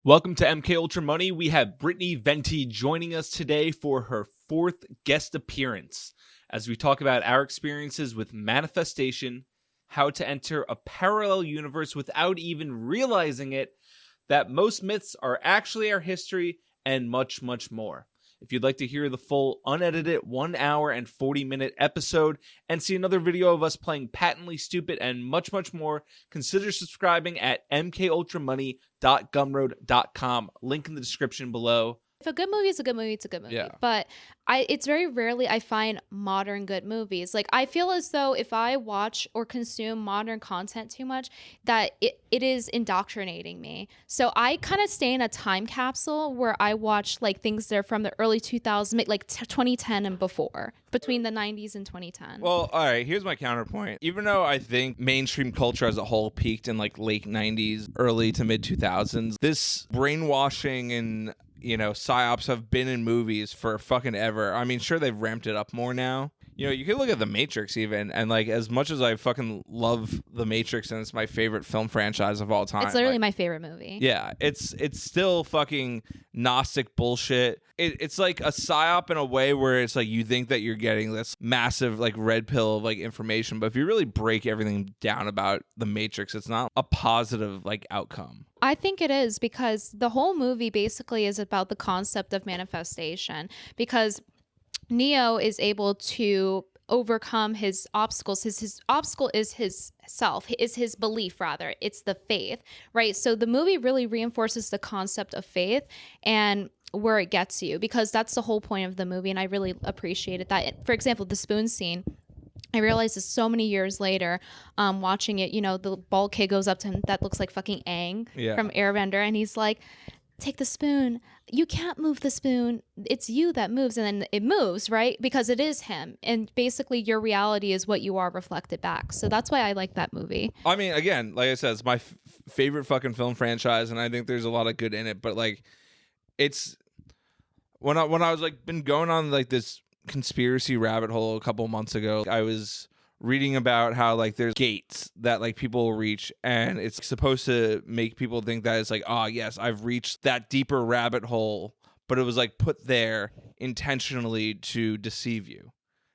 Welcome to MK Ultra Money. We have Brittany Venti joining us today for her fourth guest appearance as we talk about our experiences with manifestation, how to enter a parallel universe without even realizing it, that most myths are actually our history, and much, much more. If you'd like to hear the full unedited 1 hour and 40-minute episode and see another video of us playing patently stupid and much, much more, consider subscribing at mkultramoney.gumroad.com. Link in the description below. If a good movie is a good movie, it's a good movie. Yeah. But it's very rarely I find modern good movies. Like, I feel as though if I watch or consume modern content too much, that it is indoctrinating me. So I kind of stay in a time capsule where I watch like things that are from the early 2000s, like 2010 and before, between the 90s and 2010. Well, all right, here's my counterpoint. Even though I think mainstream culture as a whole peaked in like late 90s, early to mid 2000s, this brainwashing and psyops have been in movies for fucking ever. I mean, sure, they've ramped it up more now. You can look at The Matrix even, and like as much as I fucking love The Matrix and it's my favorite film franchise of all time. It's literally my favorite movie. Yeah, it's still fucking Gnostic bullshit. It's like a psyop in a way where it's like you think that you're getting this massive like red pill of like information, but if you really break everything down about The Matrix, it's not a positive like outcome. I think it is, because the whole movie basically is about the concept of manifestation, because Neo is able to overcome his obstacles. His obstacle is his self, is his belief, rather. It's the faith, right? So the movie really reinforces the concept of faith and where it gets you, because that's the whole point of the movie, and I really appreciated that. For example, the spoon scene. I realized this so many years later, watching it, the bald kid goes up to him that looks like fucking Aang from Airbender, and he's like, take the spoon. You can't move the spoon. It's you that moves. And then it moves, right? Because it is him. And basically your reality is what you are reflected back. So that's why I like that movie. I mean, again, like I said, it's my favorite fucking film franchise, and I think there's a lot of good in it. But like, it's when I was like been going on like this conspiracy rabbit hole a couple months ago, I was reading about how like there's gates that like people will reach, and it's supposed to make people think that it's like, oh yes, I've reached that deeper rabbit hole, but it was like put there intentionally to deceive you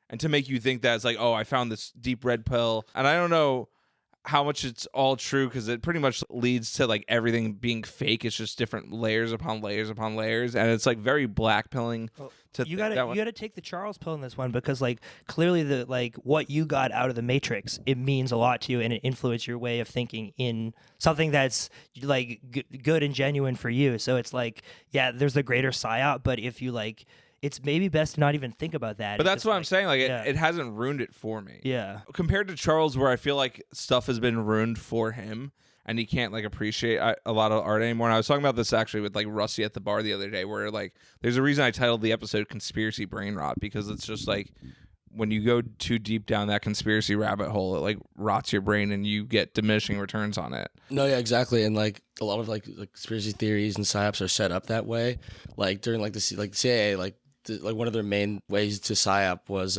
and to make you think that it's like, oh, I found this deep red pill. And I don't know how much it's all true, because it pretty much leads to like everything being fake. It's just different layers upon layers upon layers, and it's like very blackpilling. You gotta take the Charles pill in this one, because like clearly the like what you got out of the Matrix, it means a lot to you, and it influenced your way of thinking in something that's like good and genuine for you. So it's like, yeah, there's the greater psyop, but if you like, it's maybe best to not even think about that. But that's what I'm saying. Like, it hasn't ruined it for me. Yeah. Compared to Charles, where I feel like stuff has been ruined for him, and he can't like appreciate a lot of art anymore. And I was talking about this actually with like Rusty at the bar the other day, where like there's a reason I titled the episode "Conspiracy Brain Rot," because it's just like when you go too deep down that conspiracy rabbit hole, it like rots your brain and you get diminishing returns on it. No, yeah, exactly. And like a lot of like conspiracy theories and psyops are set up that way. Like during like the CIA, like one of their main ways to psyop was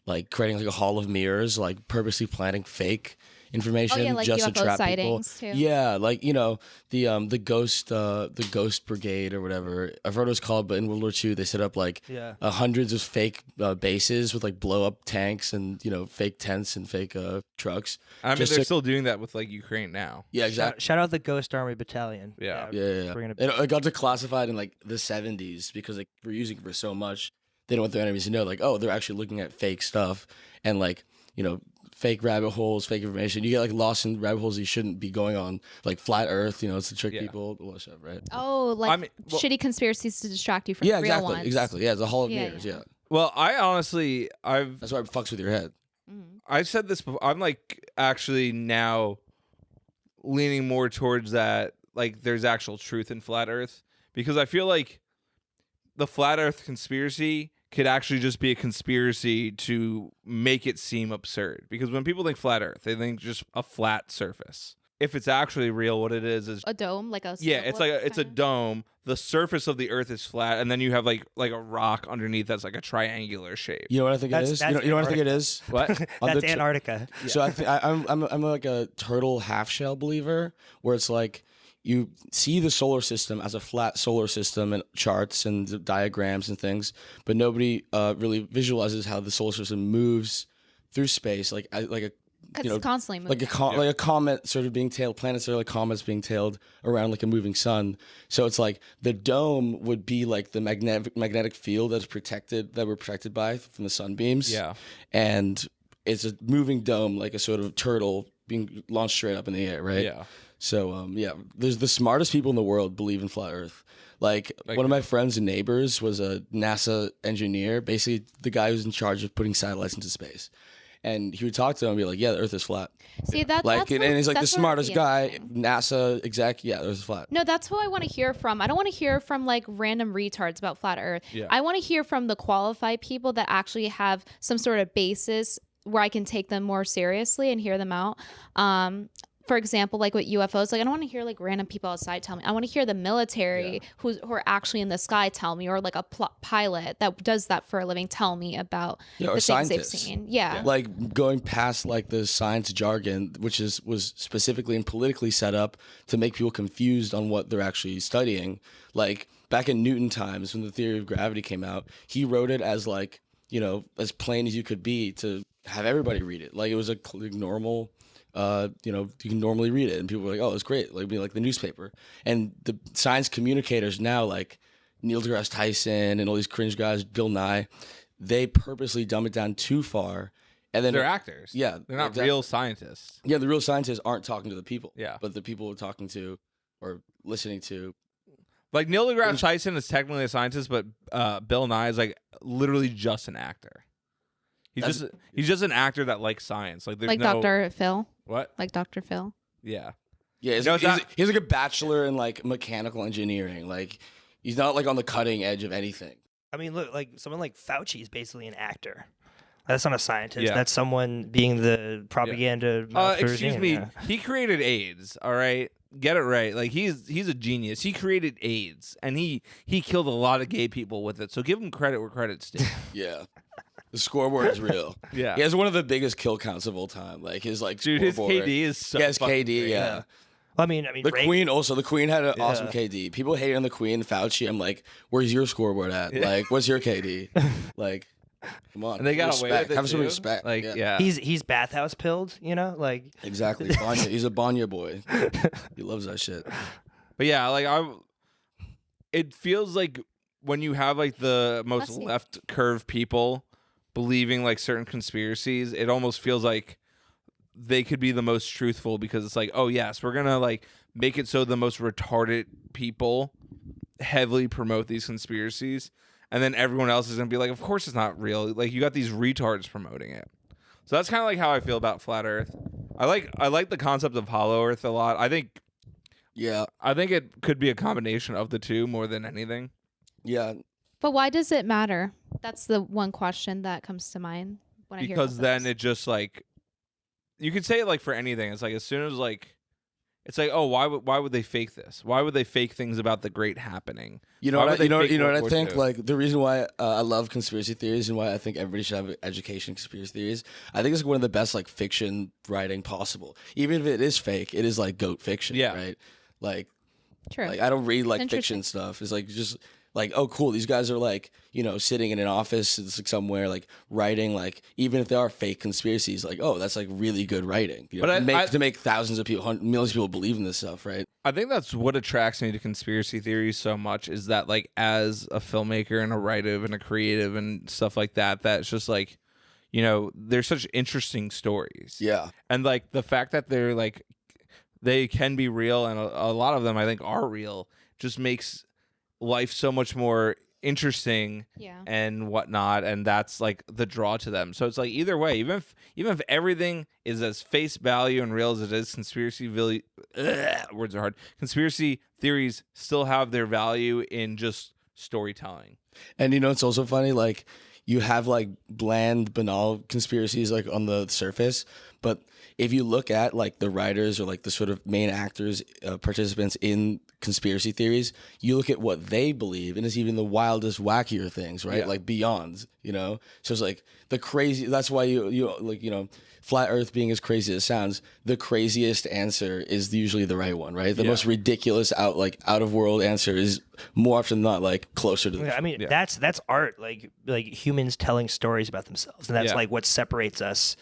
like creating like a hall of mirrors, like purposely planting fake information like just UFO to trap sightings people. too. Yeah, like the ghost brigade or whatever. I forgot what it was called, but in World War II they set up like hundreds of fake bases with like blow up tanks and fake tents and fake trucks. I mean, they're still doing that with like Ukraine now. Yeah, exactly. Shout out the Ghost Army Battalion. Yeah. And it got declassified in like the 70s because like we're using it for so much. They don't want their enemies to know, like, oh, they're actually looking at fake stuff and like fake rabbit holes, fake information. You get like lost in rabbit holes you shouldn't be going on, like flat Earth. It's to trick people, all that stuff, right? Oh, like shitty conspiracies to distract you from the real ones. Exactly. Yeah, the Hall of Mirrors. Yeah. Well, I honestly, that's why it fucks with your head. I said this before. I'm like actually now leaning more towards that. Like, there's actual truth in flat Earth, because I feel like the flat Earth conspiracy could actually just be a conspiracy to make it seem absurd. Because when people think flat Earth, they think just a flat surface. If it's actually real, what it is a dome, like a it's a dome. The surface of the Earth is flat, and then you have like a rock underneath that's like a triangular shape. You know what I think it is? You know what I think it is? What? That's Antarctica. So I'm like a turtle half shell believer, where it's like, you see the solar system as a flat solar system and charts and diagrams and things, but nobody really visualizes how the solar system moves through space, like a Because it's constantly moving. like a comet sort of being tailed. Planets are like comets being tailed around like a moving sun. So it's like the dome would be like the magnetic field that we're protected by from the sunbeams. Yeah. And it's a moving dome, like a sort of turtle being launched straight up in the air, right? Yeah. So there's the smartest people in the world believe in flat Earth. Like one of my friends and neighbors was a NASA engineer, basically the guy who's in charge of putting satellites into space. And he would talk to him and be like, "Yeah, the Earth is flat." See, that's and he's like the that's smartest guy, interesting. NASA exec. Yeah, the Earth is flat. No, that's who I want to hear from. I don't want to hear from like random retards about flat Earth. Yeah. I want to hear from the qualified people that actually have some sort of basis where I can take them more seriously and hear them out. For example, like with UFOs, like I don't want to hear like random people outside tell me. I want to hear the military who are actually in the sky tell me, or like a pilot that does that for a living tell me about Yeah, or the things they've scientists. seen. Yeah. Like going past like the science jargon, which was specifically and politically set up to make people confused on what they're actually studying. Like back in Newton times, when the theory of gravity came out, he wrote it as like, you know, as plain as you could be to have everybody read it. Like it was a normal. You know, you can normally read it, and people were like, "Oh, it's great!" Like, be like the newspaper. And the science communicators now, like Neil deGrasse Tyson and all these cringe guys, Bill Nye, they purposely dumb it down too far, and then They're actors. Yeah, They're not exactly. real scientists. Yeah, the real scientists aren't talking to the people. Yeah. but the people we're talking to or listening to. Like Neil deGrasse Tyson is technically a scientist, but Bill Nye is like literally just an actor. He's just an actor that likes science. Like there's Like no, Dr. Phil. What? Like Dr. Phil. Yeah. Yeah, he's like a bachelor in like mechanical engineering. Like he's not like on the cutting edge of anything. I mean, look, like someone like Fauci is basically an actor. That's not a scientist. Yeah. That's someone being the propaganda. mouth for Excuse Xenia. me. Yeah. He created AIDS. All right, get it right. Like he's a genius. He created AIDS, and he killed a lot of gay people with it. So give him credit where credit's due. Yeah. The scoreboard is real. Yeah. He has one of the biggest kill counts of all time. Like his like Dude, his scoreboard. KD is so. Yes, fucking KD. great. Yeah. Well, I mean, The Reagan- Queen also. The Queen had an Yeah. awesome KD. People hate on the Queen, Fauci. I'm like, where's your scoreboard at? Yeah. Like, what's your KD? Like, come on. And they got away with it Have some too. respect. Like yeah. He's bathhouse pilled, you know, like Exactly. Banya. He's a Banya boy. He loves that shit. But yeah, like it feels like when you have like the most Bless you. left curve people believing like certain conspiracies, it almost feels like they could be the most truthful because it's like, oh yes, we're gonna like make it so the most retarded people heavily promote these conspiracies, and then everyone else is gonna be like, of course it's not real. Like you got these retards promoting it. So that's kind of like how I feel about flat Earth. I like the concept of hollow Earth a lot. I think Yeah. it could be a combination of the two more than anything. Yeah. But why does it matter? That's the one question that comes to mind when I hear Because about then those. it just like you could say it like for anything. It's like as soon as like it's like, oh, why would they fake this? Why would they fake things about the great happening? You know Why what? would they fake You know World what I War think? II? Like the reason why I love conspiracy theories and why I think everybody should have education in conspiracy theories. I think it's one of the best like fiction writing possible. Even if it is fake, it is like goat fiction. Yeah. Right. Like True. I don't read like Interesting. fiction stuff. It's like just like, oh cool, these guys are like, you know, sitting in an office like somewhere like writing like even if they are fake conspiracies, like, oh, that's like really good writing. You know, But to make thousands of people, millions of people believe in this stuff, right? I think that's what attracts me to conspiracy theories so much is that like as a filmmaker and a writer and a creative and stuff like that, that's just like, you know, they're such interesting stories. Yeah. And like the fact that they're like they can be real and a lot of them I think are real just makes life so much more interesting Yeah. and whatnot, and that's like the draw to them. So it's like either way, even if everything is as face value and real as it is, words are hard. Conspiracy theories still have their value in just storytelling. And you know, it's also funny, like you have like bland, banal conspiracies like on the surface, but if you look at like the writers or like the sort of main actors, participants in conspiracy theories, you look at what they believe, and it's even the wildest, wackier things, right? Yeah. Like beyond, you know. So it's like the crazy. That's why you like, you know, flat Earth being as crazy as it sounds, the craziest answer is usually the right one, right? The most ridiculous out of world answer is more often than not like closer to the Yeah, I mean, that's art, like humans telling stories about themselves, and that's like what separates us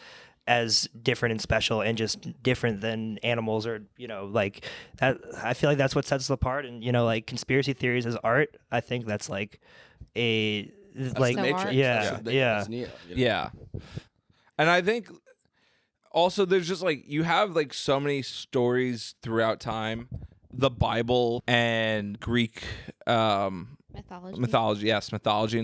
as different and special and just different than animals, or, you know, like that. I feel like that's what sets us apart. And, you know, like conspiracy theories as art, I think that's like a like the Matrix. yeah. That's Neo, you know? Yeah. And I think also there's just like, you have like so many stories throughout time, the Bible and Greek mythology and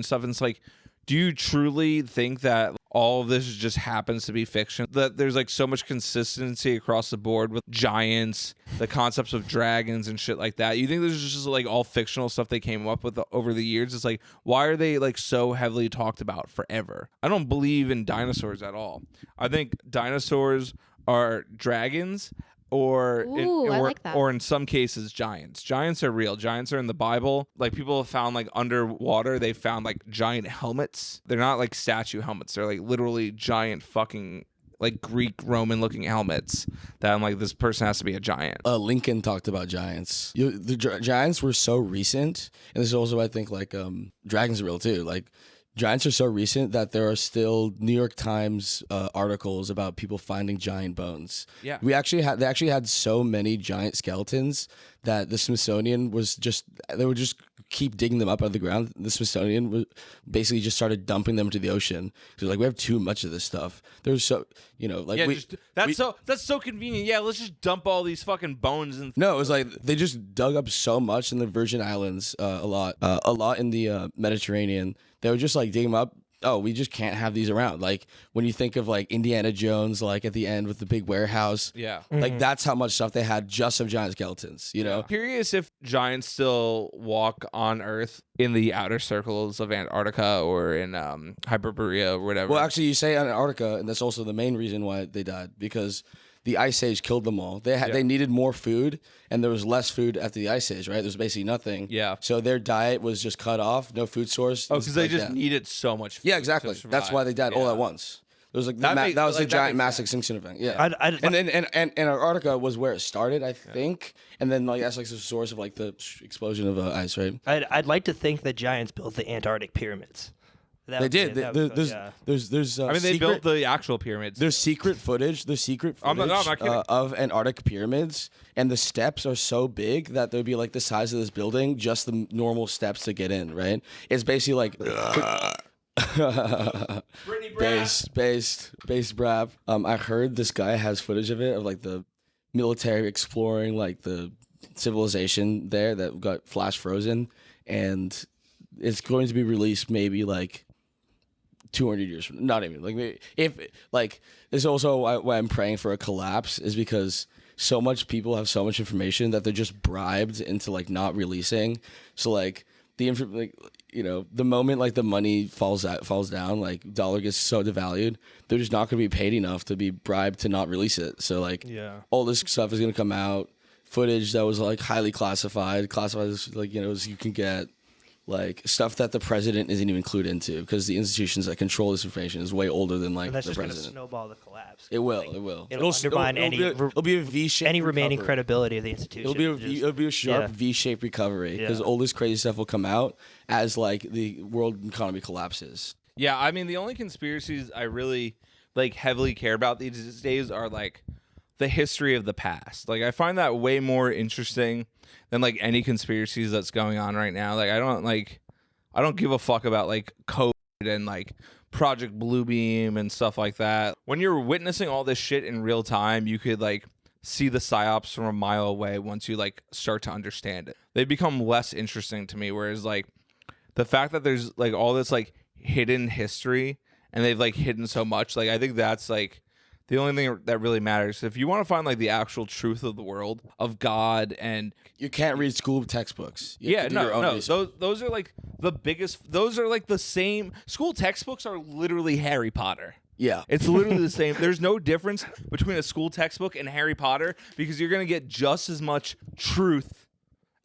stuff. And it's like, do you truly think that all of this just happens to be fiction? That there's like so much consistency across the board with giants, the concepts of dragons and shit like that. You think this is just like all fictional stuff they came up with over the years? It's like, why are they like so heavily talked about forever? I don't believe in dinosaurs at all. I think dinosaurs are dragons, or I like that. or in some cases giants. Giants are real. Giants are in the Bible. Like, people have found like underwater, they found like giant helmets. They're not like statue helmets. They're like literally giant fucking like Greek Roman looking helmets that I'm like, this person has to be a giant. Lincoln talked about giants. The giants were so recent, and this is also, I think, like dragons are real too. Like, giants are so recent that there are still New York Times articles about people finding giant bones. Yeah. They actually had so many giant skeletons that the Smithsonian they would just keep digging them up out of the ground. The Smithsonian basically just started dumping them to the ocean. So like, we have too much of this stuff. There's so, you know, like, that's so convenient. Yeah, let's just dump all these fucking bones and no, it was like they just dug up so much in the Virgin Islands, a lot in the Mediterranean. They would just like dig them up. Oh, we just can't have these around. Like, when you think of like Indiana Jones, like at the end with the big warehouse, like that's how much stuff they had just of giant skeletons. You know, Curious if giants still walk on Earth in the outer circles of Antarctica or in Hyperborea or whatever. Well, actually, you say Antarctica, and that's also the main reason why they died, because the Ice Age killed them all. They needed more food, and there was less food after the Ice Age, right? There was basically nothing. Yeah. So their diet was just cut off, no food source. Oh, because they just needed so much food. Yeah, exactly. That's why they died all at once. There was like that was the giant mass extinction event. Yeah. And Antarctica was where it started, I think, and then like that's like the source of like the explosion of ice, right? I'd like to think that giants built the Antarctic pyramids. They did. There's I mean, they built the actual pyramids. There's secret footage. I'm not kidding. Of Antarctic pyramids, and the steps are so big that they'd be like the size of this building, just the normal steps to get in. Right? It's basically like based brap. I heard this guy has footage of it, of like the military exploring like the civilization there that got flash frozen, and it's going to be released maybe like 200 years from, not even like, maybe, if like, this is also why I'm praying for a collapse, is because so much people have so much information that they're just bribed into like not releasing. So like like, you know, the moment like the money falls down, like dollar gets so devalued, they're just not going to be paid enough to be bribed to not release it. So like, all this stuff is going to come out, footage that was like highly classified as like, you know, as you can get. Like stuff that the president isn't even clued into, because the institutions that control this information is way older than like the just president. Gonna snowball the collapse. It will. Like, It will. It'll undermine it'll be a V-shaped. any remaining recovery. credibility of the institution. It'll be a sharp V-shaped recovery, because all this crazy stuff will come out as like the world economy collapses. Yeah, I mean, the only conspiracies I really like heavily care about these days are like the history of the past. Like, I find that way more interesting than like any conspiracies that's going on right now. Like, I don't give a fuck about like COVID and like Project Bluebeam and stuff like that. When you're witnessing all this shit in real time, you could like see the psyops from a mile away once you like start to understand it. They become less interesting to me, whereas like the fact that there's like all this like hidden history and they've like hidden so much, like I think that's like the only thing that really matters. If you want to find like the actual truth of the world, of God, and you can't read school textbooks. You have to do your own research. Those are like the biggest. Those are like the same. School textbooks are literally Harry Potter. Yeah. It's literally the same. There's no difference between a school textbook and Harry Potter, because you're gonna get just as much truth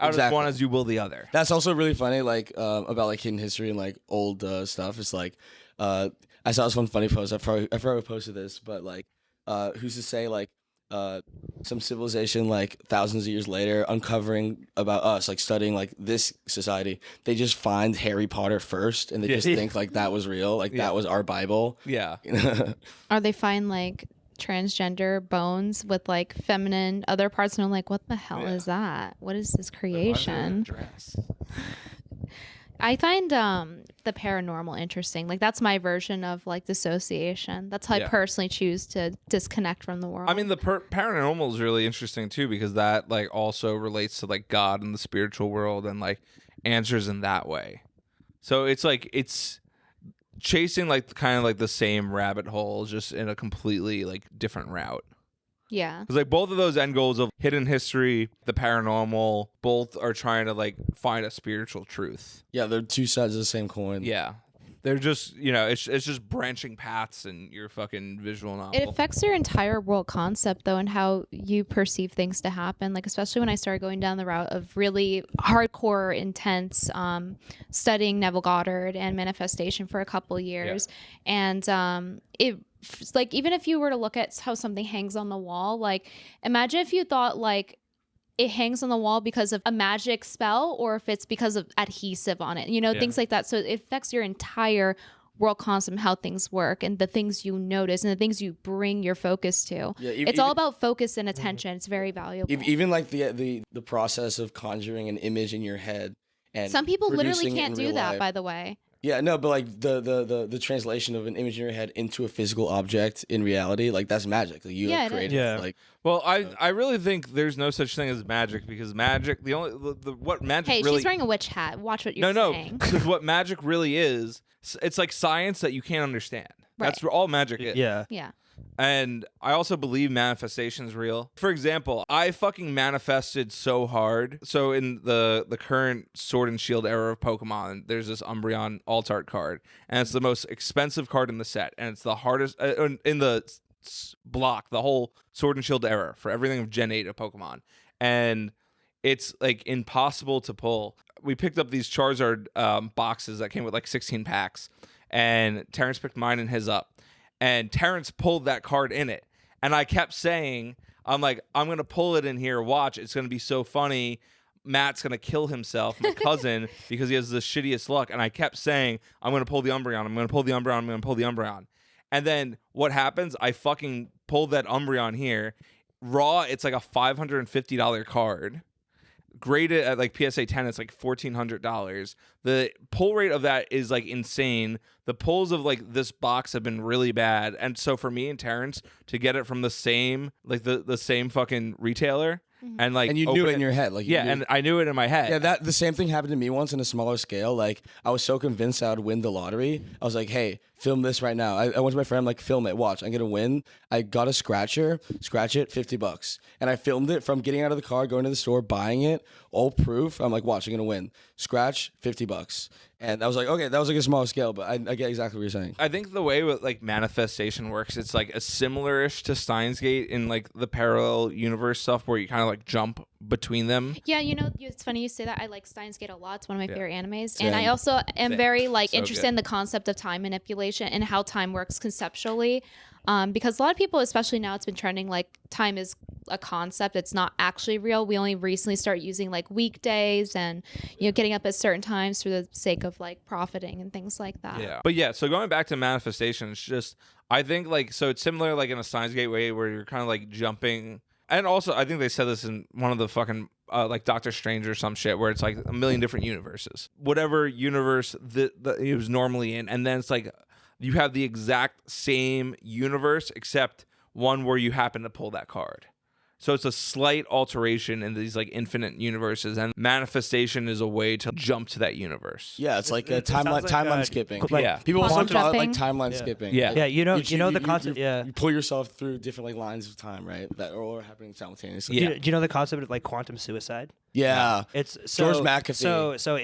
out Exactly. of one as you will the other. That's also really funny, like about like hidden history and like old stuff. It's like I saw this one funny post. I probably posted this, but like who's to say like some civilization like thousands of years later uncovering about us, like studying like this society, they just find Harry Potter first and they just think like that was real, like that was our Bible. Yeah. Or they find like transgender bones with like feminine other parts, and I'm like, what the hell is that? What is this creation? I find the paranormal interesting. Like that's my version of like dissociation. That's how I personally choose to disconnect from the world. I mean, the paranormal is really interesting too, because that like also relates to like God and the spiritual world and like answers in that way. So it's like it's chasing like kind of like the same rabbit hole, just in a completely like different route. Yeah. Because like both of those end goals of hidden history, the paranormal, both are trying to like find a spiritual truth. Yeah, they're two sides of the same coin. Yeah. They're just, you know, it's just branching paths in your fucking visual novel. It affects your entire world concept, though, and how you perceive things to happen. Like, especially when I started going down the route of really hardcore, intense studying Neville Goddard and manifestation for a couple years. And it's like, even if you were to look at how something hangs on the wall, like, imagine if you thought, like, it hangs on the wall because of a magic spell or if it's because of adhesive on it, you know, things like that. So it affects your entire world concept and how things work and the things you notice and the things you bring your focus to. Yeah, it's all about focus and attention. It's very valuable. Even like the process of conjuring an image in your head. And some people literally can't do that, life. by the way. Yeah, no, but like the translation of an image in your head into a physical object in reality, like that's magic. Like you have created. Yeah. Like, well, I really think there's no such thing as magic, because magic, what magic really. She's wearing a witch hat. Watch what you're saying. No, because what magic really is, it's like science that you can't understand. Right. That's all magic is. Yeah. Yeah. And I also believe manifestation is real. For example, I fucking manifested so hard. So in the current Sword and Shield era of Pokemon, there's this Umbreon Alt-Art card, and it's the most expensive card in the set, and it's the hardest in the block, the whole Sword and Shield era for everything of Gen 8 of Pokemon. And it's like impossible to pull. We picked up these Charizard boxes that came with like 16 packs, and Terrence picked mine and his up. And Terrence pulled that card in it. And I kept saying, I'm like, I'm going to pull it in here. Watch. It's going to be so funny. Matt's going to kill himself, my cousin, because he has the shittiest luck. And I kept saying, I'm going to pull the Umbreon. I'm going to pull the Umbreon. I'm going to pull the Umbreon. And then what happens? I fucking pulled that Umbreon here. Raw, it's like a $550 card. Graded at like PSA 10, it's like $1,400. The pull rate of that is like insane. The pulls of like this box have been really bad, and so for me and Terrence to get it from the same like the same fucking retailer, and like, and you knew it in your head, like and I knew it in my head. Yeah, the same thing happened to me once on a smaller scale. Like I was so convinced I would win the lottery. I was like, hey, film this right now. I went to my friend, I'm like, film it, watch, I'm gonna win. I got a scratcher, scratch it, $50. And I filmed it from getting out of the car, going to the store, buying it, all proof. I'm like, watch, I'm gonna win. Scratch, $50. And I was like, okay, that was like a small scale, but I get exactly what you're saying. I think the way with like manifestation works, it's like a similar-ish to Steins Gate in like the parallel universe stuff where you kind of like jump between them. Yeah, you know, it's funny you say that. I like Steins Gate a lot. It's one of my favorite animes. Same. And I also am very like So interested good. in the concept of time manipulation and how time works conceptually. Because a lot of people, especially now, it's been trending like time is a concept. It's not actually real. We only recently start using like weekdays and, you know, getting up at certain times for the sake of like profiting and things like that. Yeah. But yeah, so going back to manifestation, it's just, I think like, so it's similar like in a Steins Gate way where you're kind of like jumping. And also, I think they said this in one of the fucking like Doctor Strange or some shit where it's like a million different universes. Whatever universe that it was normally in. And then it's like, you have the exact same universe except one where you happen to pull that card. So it's a slight alteration in these like infinite universes, and manifestation is a way to jump to that universe. Yeah, it's like a It sounds timeline like, skipping. like, Yeah. People also Quantum call it like jumping. timeline skipping. Yeah. Like, Yeah, you know the you- concept. you pull yourself through different like lines of time, right? That are all happening simultaneously. Yeah. Do you know the concept of like quantum suicide? Yeah. It's George McAfee. So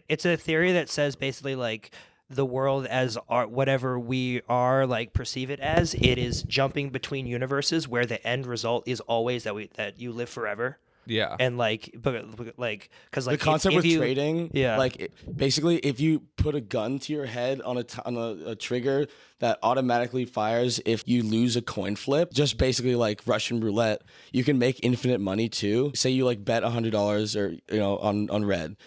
it's a theory that says basically like the world as whatever we are like perceive it as, it is jumping between universes where the end result is always that you live forever. Yeah. And like, but like, because like the concept if with you, trading, yeah. like basically, if you put a gun to your head on a trigger that automatically fires if you lose a coin flip, just basically like Russian roulette, you can make infinite money too. Say you like bet $100 or on red,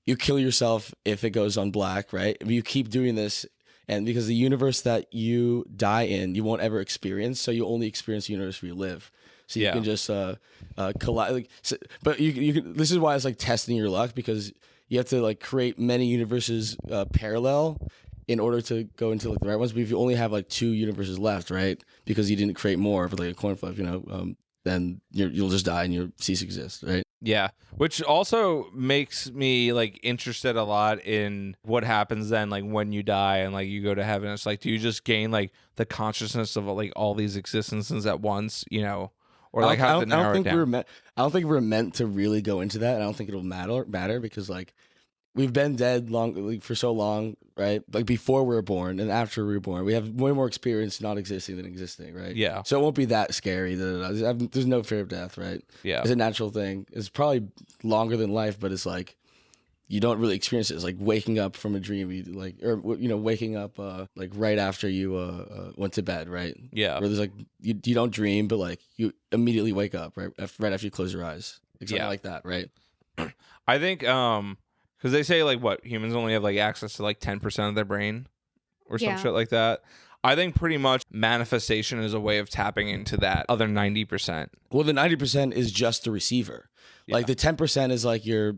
you kill yourself if it goes on black, right? If you keep doing this. And because the universe that you die in, you won't ever experience, so you only experience the universe where you live. So you can just collide. Like, but you can. This is why it's like testing your luck, because you have to like create many universes parallel in order to go into like the right ones. But if you only have like 2 universes left, right, because you didn't create more for like a coin flip, then you'll just die and you'll cease to exist, right? Yeah, which also makes me like interested a lot in what happens then, like when you die and like you go to heaven. It's like, do you just gain like the consciousness of like all these existences at once, or like how does it narrow it down? I don't think we're meant to really go into that. I don't think it'll matter because like we've been dead for so long, right? Like before we were born and after we were born, we have way more experience not existing than existing, right? Yeah. So it won't be that scary. There's no fear of death, right? Yeah. It's a natural thing. It's probably longer than life, but it's like you don't really experience it. It's like waking up from a dream, waking up like right after you went to bed, right? Yeah. Where there's like you don't dream, but like you immediately wake up right after you close your eyes, something like that, right? I think because they say like what humans only have like access to like 10% of their brain or some shit like that. I think pretty much manifestation is a way of tapping into that other 90%. Well, the 90% is just the receiver. Yeah. Like the 10% is like your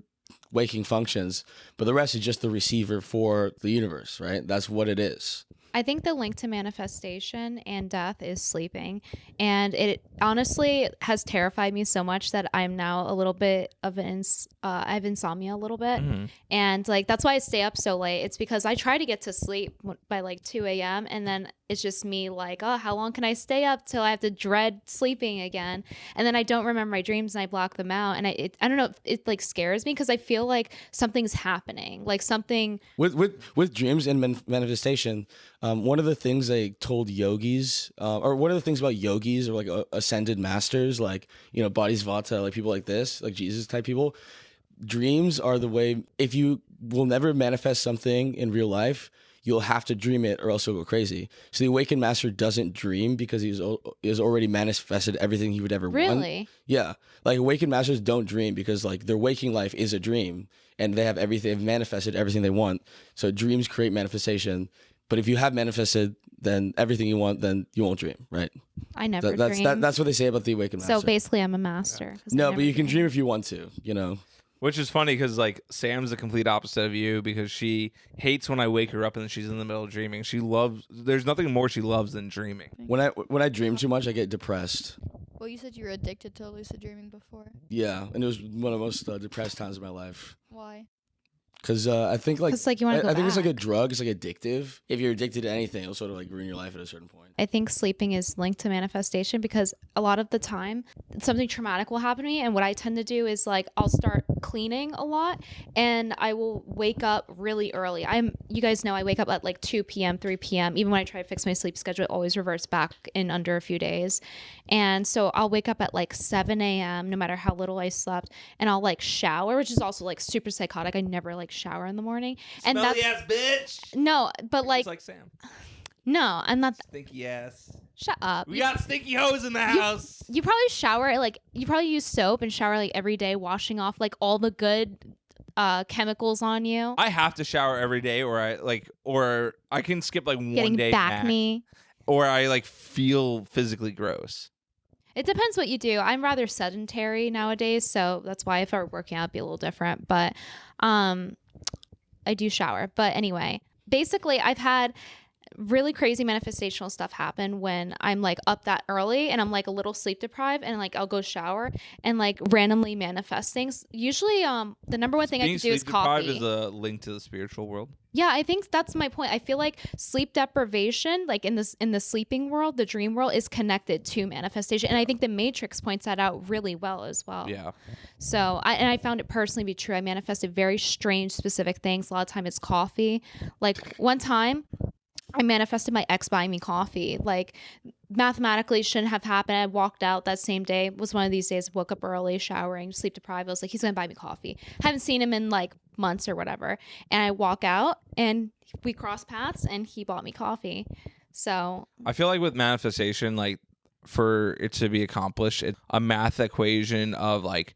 waking functions, but the rest is just the receiver for the universe, right? That's what it is. I think the link to manifestation and death is sleeping. And it honestly has terrified me so much that I'm now a little bit of I have insomnia a little bit. Mm-hmm. And like, that's why I stay up so late. It's because I try to get to sleep by like 2 a.m. And then it's just me like, oh, how long can I stay up till I have to dread sleeping again? And then I don't remember my dreams and I block them out. And I don't know, it like scares me because I feel like something's happening, like something. With dreams and manifestation, one of the things they told yogis, or one of the things about yogis or like ascended masters, like, Bodhisattva, like people like this, like Jesus type people, dreams are the way. If you will never manifest something in real life, you'll have to dream it or else you'll go crazy. So the awakened master doesn't dream because he's already manifested everything he would ever want. Really? Yeah. Like awakened masters don't dream because like their waking life is a dream and they have everything, they've manifested everything they want. So dreams create manifestation. But if you have manifested then everything you want, then you won't dream, right? I never dream. That's what they say about the awakened master. So basically I'm a master. No, but you can dream if you want to, Which is funny because like Sam's the complete opposite of you because she hates when I wake her up and she's in the middle of dreaming. There's nothing more she loves than dreaming. When I dream too much, I get depressed. Well, you said you were addicted to lucid dreaming before. Yeah, and it was one of the most depressed times of my life. Why? Because I think like you want to go I think it's like a back. drug. It's like addictive. If you're addicted to anything, it'll sort of like ruin your life at a certain point. I think sleeping is linked to manifestation because a lot of the time something traumatic will happen to me. And what I tend to do is like, I'll start cleaning a lot and I will wake up really early. You guys know I wake up at like 2 p.m., 3 p.m. Even when I try to fix my sleep schedule, it always reverts back in under a few days. And so I'll wake up at like 7 a.m. no matter how little I slept. And I'll like shower, which is also like super psychotic. I never like shower in the morning. And Smelly ass bitch. No, but like, It's like Sam. no, I'm not. Stinky ass. Shut up. We got stinky hoes in the house. You probably shower like you probably use soap and shower like every day, washing off like all the good chemicals on you. I have to shower every day, or I can skip like one Getting day back max, me. or I like feel physically gross. It depends what you do. I'm rather sedentary nowadays, so that's why if I were working out, it'd be a little different. But I do shower. But anyway, basically, I've had really crazy manifestational stuff happen when I'm like up that early and I'm like a little sleep deprived and like I'll go shower and like randomly manifest things. Usually the number one thing I can do is coffee. Being sleep deprived is a link to the spiritual world. Yeah, I think that's my point. I feel like sleep deprivation, like in the sleeping world, the dream world, is connected to manifestation. And I think the Matrix points that out really well as well. Yeah. So I found it personally to be true. I manifested very strange, specific things. A lot of time it's coffee. Like one time, I manifested my ex buying me coffee. Like, mathematically shouldn't have happened. I walked out that same day. It was one of these days, woke up early, showering, sleep deprived. I was like, he's going to buy me coffee. Haven't seen him in like months or whatever. And I walk out and we cross paths and he bought me coffee. So I feel like with manifestation, like for it to be accomplished, it's a math equation of like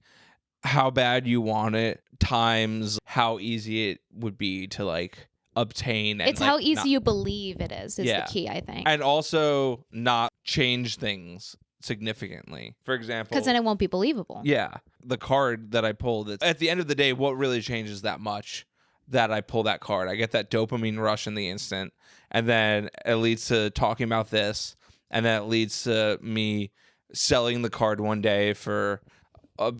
how bad you want it times how easy it would be to like obtain. And it's like, how easy not, you believe it is the key, I think. and also not change things significantly. For example, Because then it won't be believable. yeah, the card that I pulled, at the end of the day, what really changes that much that I pull that card? I get that dopamine rush in the instant, and then it leads to talking about this, and then it leads to me selling the card one day for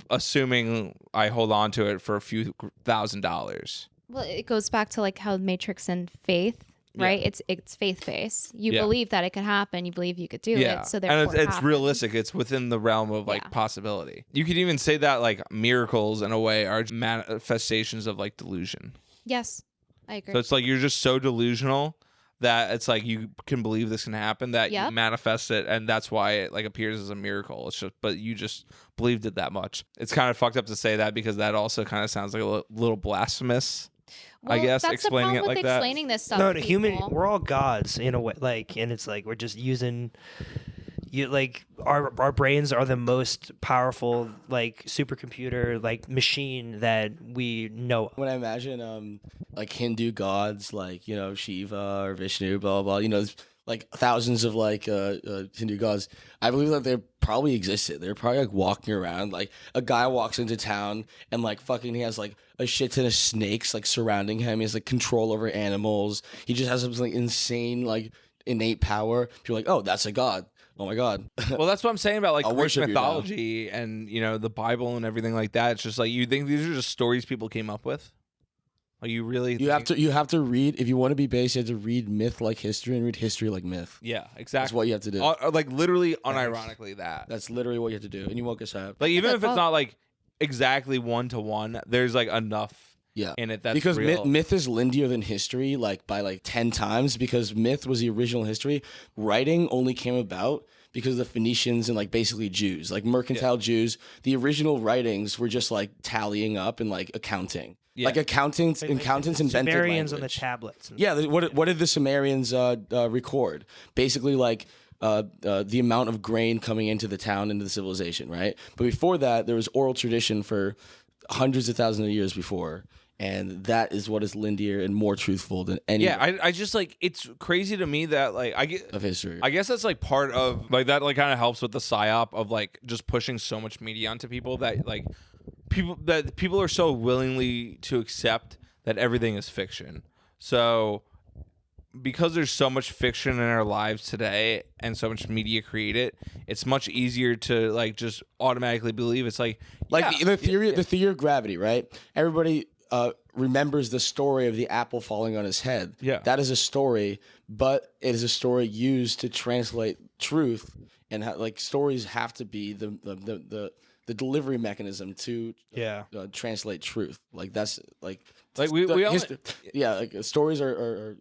assuming I hold on to it for a few $1,000s. Well, it goes back to like how Matrix and faith, right? Yeah. It's faith based. You Yeah. believe that it could happen. You believe you could do it. So therefore, and it's happens. realistic. It's within the realm of like Yeah. possibility. You could even say that like miracles in a way are manifestations of like delusion. Yes, I agree. So it's like you're just so delusional that it's like you can believe this can happen that you Yep. manifest it, and that's why it like appears as a miracle. It's just, but you just believed it that much. It's kind of fucked up to say that because that also kind of sounds like a little blasphemous. I guess that's explaining the it problem like with that. explaining this stuff. No, to the human, people. we're all gods in a way. Like, and it's like we're just using. You like our brains are the most powerful like supercomputer like machine that we know. When I imagine like Hindu gods like Shiva or Vishnu, blah blah blah, there's like thousands of like Hindu gods. I believe that they probably existed. They're probably like walking around. Like a guy walks into town and like fucking he has like a shit ton of snakes like surrounding him. He has like control over animals. He just has some like insane like innate power. People are like, oh, that's a god. Oh my god. Well, that's what I'm saying about like I'll Greek worship you now. mythology and the Bible and everything like that. It's just like you think these are just stories people came up with. Are you really? You have to read, if you want to be based, you have to read myth like history and read history like myth. Yeah, exactly. That's what you have to do. Like literally, unironically, that. That's literally what you have to do, and you won't get sad. Like even a if good it's book. not like exactly 1-to-1, there's like enough Yeah, in it that's because real. myth is linear than history, like by like 10 times. Because myth was the original history. Writing only came about because of the Phoenicians and like basically Jews, like mercantile Jews. The original writings were just like tallying up and like accounting. Yeah. Like accountants invented Sumerians on the language. tablets. And Yeah, what did the Sumerians record? Basically, like the amount of grain coming into the town, into the civilization, right? But before that, there was oral tradition for hundreds of thousands of years before, and that is what is linear and more truthful than any Yeah, I just like it's crazy to me that like I get. of history. I guess that's like part of like that like kind of helps with the psyop of like just pushing so much media onto people that like people are so willingly to accept that everything is fiction. So because there's so much fiction in our lives today and so much media created, it's much easier to like just automatically believe it's like yeah, the theory of gravity, right? Everybody remembers the story of the apple falling on his head. Yeah. That is a story, but it is a story used to translate truth, and like stories have to be the delivery mechanism to translate truth. Like that's like we only, like stories are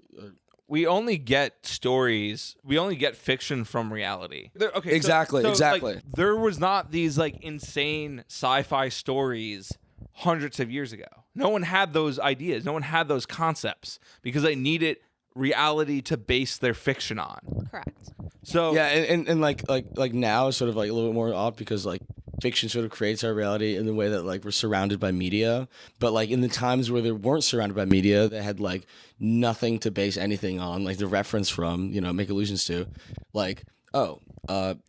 we only get stories. We only get fiction from reality. Exactly. Like, there was not these like insane sci-fi stories hundreds of years ago. No one had those ideas. No one had those concepts because they needed reality to base their fiction on. Correct. So yeah, and like now is sort of like a little bit more odd because like fiction sort of creates our reality in the way that like we're surrounded by media, but like in the times where they weren't surrounded by media, they had like nothing to base anything on, like the reference from, make allusions to, like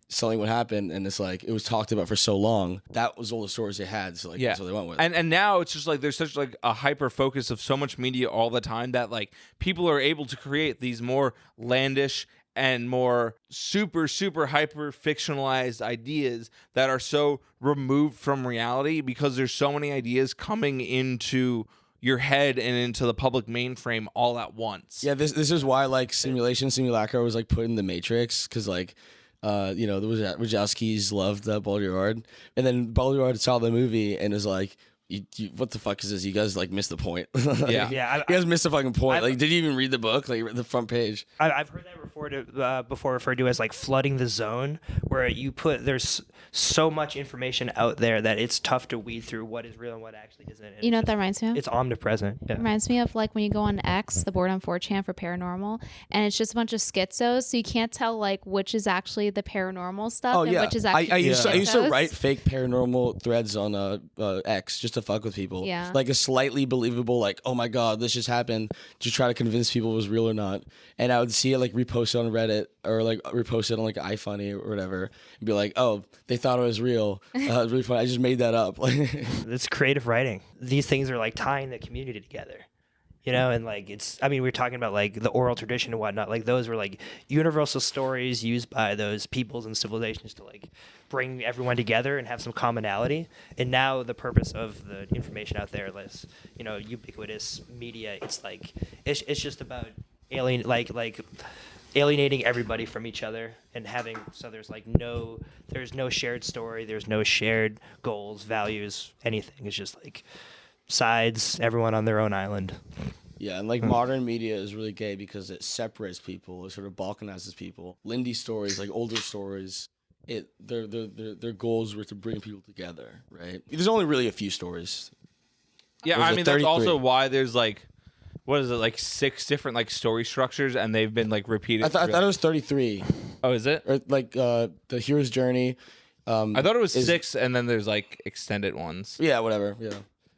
something would happen and it's like it was talked about for so long, that was all the stories they had, so like that's what they went with. And now it's just like there's such like a hyper focus of so much media all the time that like people are able to create these more landish and more super hyper fictionalized ideas that are so removed from reality because there's so many ideas coming into your head and into the public mainframe all at once. Yeah, this is why like simulacra was like put in the Matrix, because like the Wachowskis loved Baudrillard, and then Baudrillard saw the movie and was like, what the fuck is this? You guys like missed the point. Yeah. Yeah, You guys missed the fucking point. I've- Like, did you even read the book? Like the front page. I've heard that before referred to as like flooding the zone, where there's so much information out there that it's tough to weed through what is real and what actually isn't. And You know what it's that reminds me of? It's omnipresent. Yeah. Reminds me of like when you go on X, the board on 4chan for paranormal, and it's just a bunch of schizos, so you can't tell like which is actually the paranormal stuff and which is actually I used to schizos. write fake paranormal threads on X just to fuck with people. Yeah. Like a slightly believable, like, oh my god, this just happened, to try to convince people it was real or not. And I would see it like reposted on Reddit or like reposted on like iFunny or whatever, and be like, oh, they thought it was real. It was really funny. I just made that up. It's creative writing. These things are like tying the community together. You know, and like we were talking about like the oral tradition and whatnot. Like those were like universal stories used by those peoples and civilizations to like bring everyone together and have some commonality. And now the purpose of the information out there, less ubiquitous media, it's like it's just about alienating everybody from each other and having there's no shared story, there's no shared goals, values, anything. It's just like sides, everyone on their own island. Yeah, and like modern media is really gay because it separates people, it sort of balkanizes people. Lindy stories, like older stories, their goals were to bring people together, right? There's only really a few stories. Yeah, There's I a mean that's 33. also why there's like, what is it, like 6 different like story structures, and they've been like repeated. I thought it was 33. Oh, is it? Or like the hero's journey. I thought it was 6, and then there's like extended ones. Yeah, whatever. Yeah,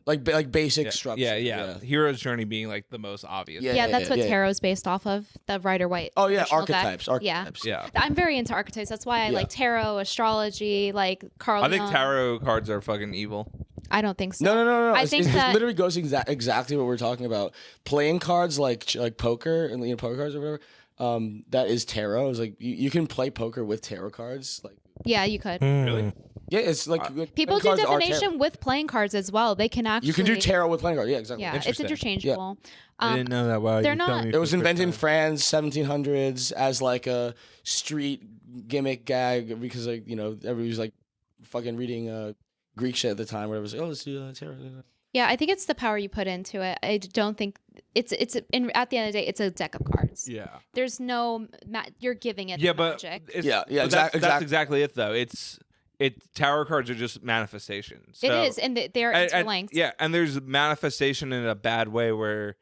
like basic structure. Yeah. Hero's journey being like the most obvious. Yeah. Yeah, that's what tarot's based off of, the Rider-Waite. Oh yeah, traditional deck. archetypes. Yeah. I'm very into archetypes. That's why I like tarot, astrology, like Carl I think Jung. tarot cards are fucking evil. I don't think so. No. I It's- think it that literally goes exactly what we're talking about. Playing cards like poker and poker cards or whatever. That is tarot. It's like you can play poker with tarot cards. Like yeah, you could. Really? yeah, it's like People playing do cards are tarot. divination with playing cards as well. They can actually. You can do tarot with playing cards. Yeah, exactly. Yeah, it's Interesting. interchangeable. I didn't know that. Wow, they're you tell not- me It was for the invented in first France, 1700s, as like a street gimmick gag because everybody was like fucking reading Greek shit at the time. Where it was like, oh, let's do tarot. Yeah, I think it's the power you put into it. I don't think it's at the end of the day, it's a deck of cards. time. Yeah. There's no you're giving it Yeah, the but magic. it's, Yeah, but exactly. That's exactly it, though. Tarot cards are just manifestations. It So- is, and they're and- interlinked. yeah, and there's manifestation in a bad way where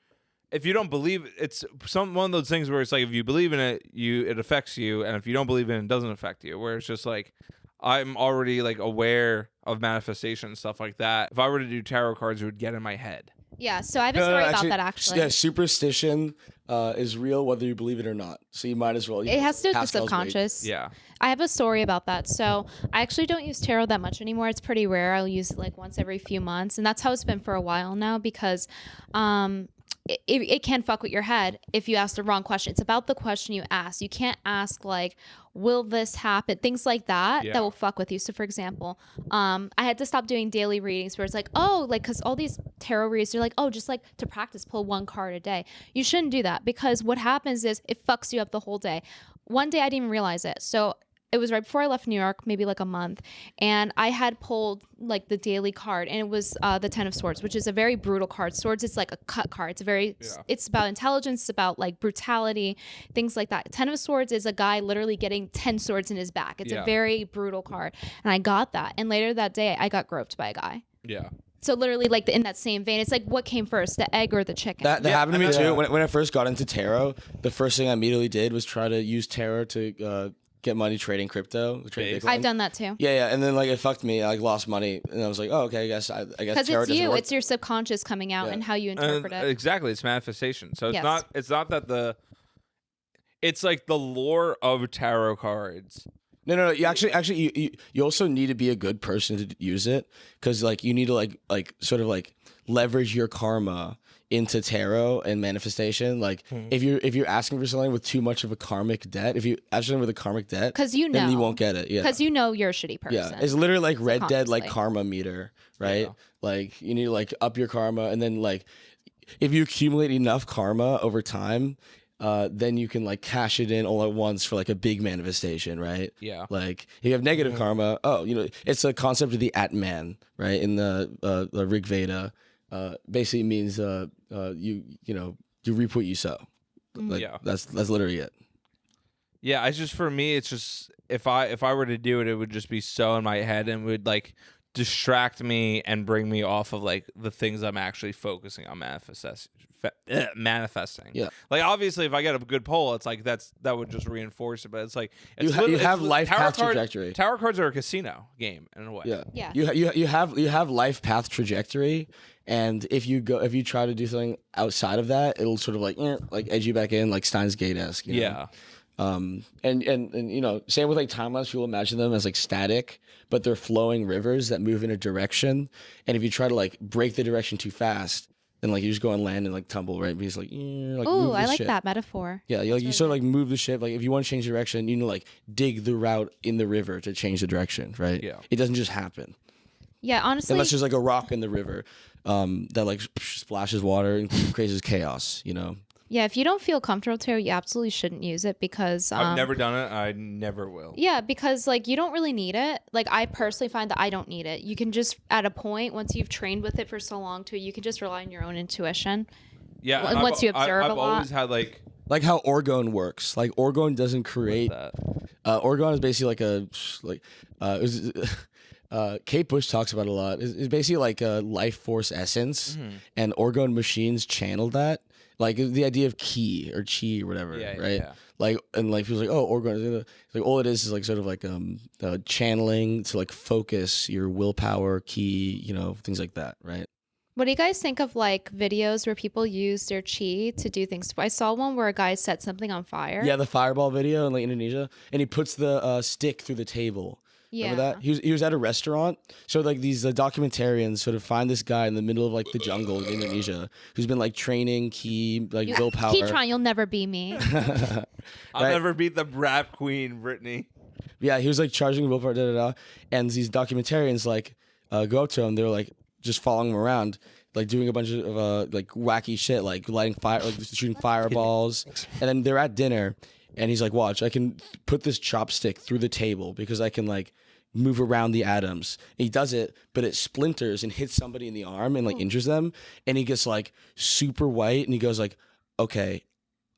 if you don't believe it's one of those things where it's like if you believe in it, it affects you, and if you don't believe in it, it doesn't affect you. Where it's just like I'm already like aware of manifestation and stuff like that. If I were to do tarot cards, it would get in my head. Yeah, so I have a story about that actually. Yeah, superstition is real whether you believe it or not. So you might as well. It has to do with the Pascal's weight. subconscious. Yeah. I have a story about that. So I actually don't use tarot that much anymore. It's pretty rare. I'll use it like once every few months. And that's how it's been for a while now because it can fuck with your head if you ask the wrong question. It's about the question you ask. You can't ask like, will this happen? Things like that Yeah. that will fuck with you. So for example, I had to stop doing daily readings where it's like, oh, like, because all these tarot readings are like, oh, just like to practice, pull one card a day. You shouldn't do that because what happens is it fucks you up the whole day. One day I didn't even realize it. So it was right before I left New York, maybe like a month, and I had pulled like the daily card, and it was the 10 of Swords, which is a very brutal card. Swords is like a cut card. It's about intelligence, it's about like brutality, things like that. 10 of Swords is a guy literally getting 10 swords in his back. It's a very brutal card, and I got that. And later that day, I got groped by a guy. Yeah. So literally, like in that same vein, it's like what came first, the egg or the chicken? That happened to me Yeah. too. When I first got into tarot, the first thing I immediately did was try to use tarot to get money trading crypto. Trade Bitcoin. I've done that too. Yeah, and then like it fucked me. I like lost money, and I was like, oh, okay, I guess Because tarot it's doesn't you, work. it's your subconscious coming out Yeah. and how you interpret it. Exactly, it's manifestation. So Yes. it's not that it's like the lore of tarot cards. No. You also need to be a good person to use it because like you need to like sort of like leverage your karma into tarot and manifestation. Like if you're asking for something with too much of a karmic debt, if you ask something with a karmic debt, Because you know. then you won't get it. Yeah, Because you know you're a shitty person. yeah, it's literally like Red Dead like Subconsciously. karma meter, right? Yeah. Like you need to like up your karma, and then like if you accumulate enough karma over time, then you can like cash it in all at once for like a big manifestation, right? Yeah. Like if you have negative karma, it's a concept of the Atman, right? In the Rig Veda, basically means you reap what you sow. Like, Yeah. that's literally it. Yeah, it's just for me. It's just if I were to do it, it would just be so in my head and would like distract me and bring me off of like the things I'm actually focusing on manifesting. Yeah. Like obviously, if I get a good poll, it's like that would just reinforce it. But it's like You have life path trajectory. Tarot cards are a casino game in a way. Yeah. Yeah. You have life path trajectory, and if you try to do something outside of that, it'll sort of like edge you back in, like Steins Gate-esque. Yeah. And same with like timelines. You'll imagine them as like static, but they're flowing rivers that move in a direction. And if you try to like break the direction too fast, then like you just go on land and like tumble, right? Because like, Ooh, I like that metaphor. Yeah, you sort of like move the ship. Like if you want to change direction, like dig the route in the river to change the direction, right? Yeah. It doesn't just happen. Yeah, honestly. Unless there's like a rock in the river that like splashes water and creates chaos, Yeah, if you don't feel comfortable to, you absolutely shouldn't use it because I've never done it. I never will. Yeah, because like you don't really need it. Like I personally find that I don't need it. You can just at a point once you've trained with it for so long too, you can just rely on your own intuition. Yeah, and once you observe I've a lot. always had like how orgone works. Like orgone doesn't create. Orgone is basically Kate Bush talks about it a lot. It's basically like a life force essence, and orgone machines channel that. Like the idea of ki or chi or whatever, right? Yeah. Like and like people like, oh, orgone. Like all it is like sort of like channeling to like focus your willpower, ki, things like that, right? What do you guys think of like videos where people use their chi to do things? I saw one where a guy set something on fire. Yeah, the fireball video in like Indonesia, and he puts the stick through the table. Yeah. Remember that? He was at a restaurant. So like these documentarians sort of find this guy in the middle of like the jungle in Indonesia who's been like training willpower. Keep trying, you'll never be me. I'll never beat the rap queen, Brittany. Yeah, he was like charging willpower, and these documentarians like go up to him. They're like just following him around, like doing a bunch of like wacky shit, like lighting fire, like shooting fireballs, and then they're at dinner. And he's like, watch, I can put this chopstick through the table because I can like move around the atoms. And he does it, but it splinters and hits somebody in the arm and like injures them. And he gets like super white and he goes like, okay,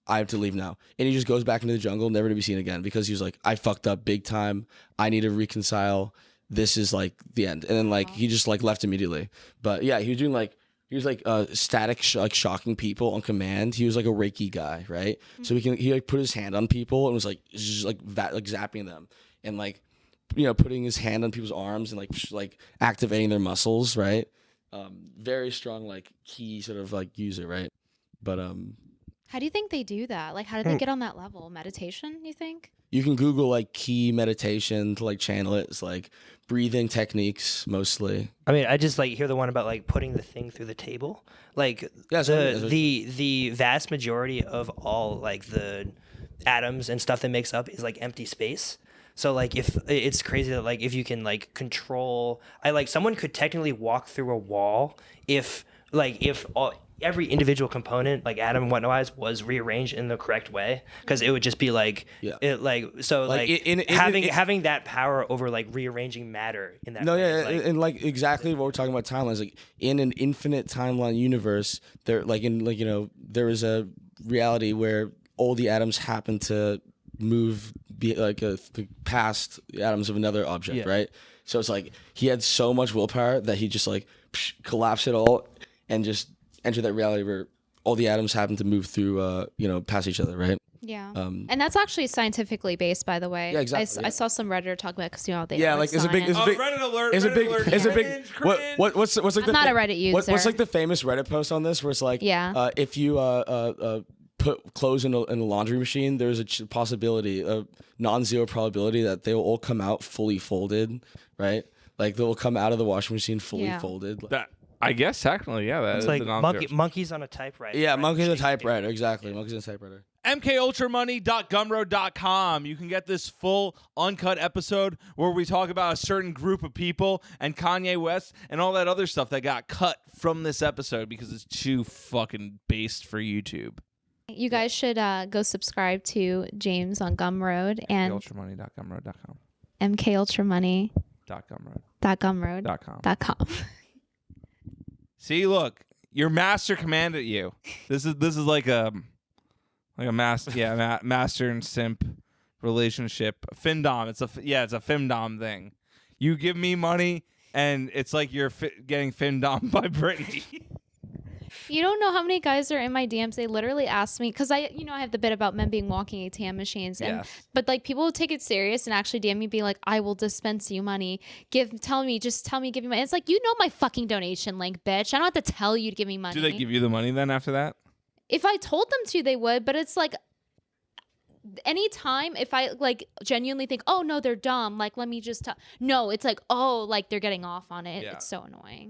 I have to leave now. And he just goes back into the jungle, never to be seen again, because he was like, I fucked up big time. I need to reconcile. This is like the end. And then like he just like left immediately. But yeah, he was doing like, static shocking people on command. He was like a Reiki guy, right? Mm-hmm. So he like put his hand on people and was like just like zapping them and like putting his hand on people's arms and like activating their muscles, right? Very strong like key sort of like user, right? But how do you think they do that? Like how do they get on that level? Meditation, you think? You can Google like key meditation to like channel it. It's like breathing techniques mostly. I mean, I just like hear the one about like putting the thing through the table. Like the vast majority of all like the atoms and stuff that makes up is like empty space. So like if it's crazy that like if you can like control, someone could technically walk through a wall if every individual component, like atom and whatnot, was rearranged in the correct way, because it would just be like, having that power over like rearranging matter in that. And like exactly what we're talking about timelines. Like in an infinite timeline universe, there there is a reality where all the atoms happen to move past the atoms of another object, right? So it's like he had so much willpower that he just like collapsed it all and just enter that reality where all the atoms happen to move through, past each other, right? Yeah. And that's actually scientifically based, by the way. Yeah, exactly. I saw some Redditor talk about it because they like it's a big Reddit alert. What's like I'm not a Reddit user. What's like the famous Reddit post on this where it's like, if you put clothes in a laundry machine, there's a possibility, a non-zero probability that they will all come out fully folded, right? Like they'll come out of the washing machine fully folded. I guess technically, yeah. It's like monkeys on a typewriter. Yeah, monkeys on a typewriter, exactly. Monkeys on a typewriter. MKUltramoney.gumroad.com. You can get this full uncut episode where we talk about a certain group of people and Kanye West and all that other stuff that got cut from this episode because it's too fucking based for YouTube. You guys should go subscribe to James on Gumroad and ultramoney.gumroad.com. mkultramoney.gumroad.com. See, look, your master commanded you. This is like a master, master and simp relationship. Findom. It's a Findom thing. You give me money, and it's like you're getting Findom by Brittany. You don't know how many guys are in my DMs. They literally ask me because I have the bit about men being walking ATM machines, and but like people will take it serious and actually DM me, be like, "I will dispense you money. Give me money." It's like, you know my fucking donation link, bitch. I don't have to tell you to give me money. Do they give you the money then after that? If I told them to, they would. But it's like, anytime if I like genuinely think, oh no, they're dumb. Like, let me just no. It's like, oh, like they're getting off on it. Yeah. It's so annoying.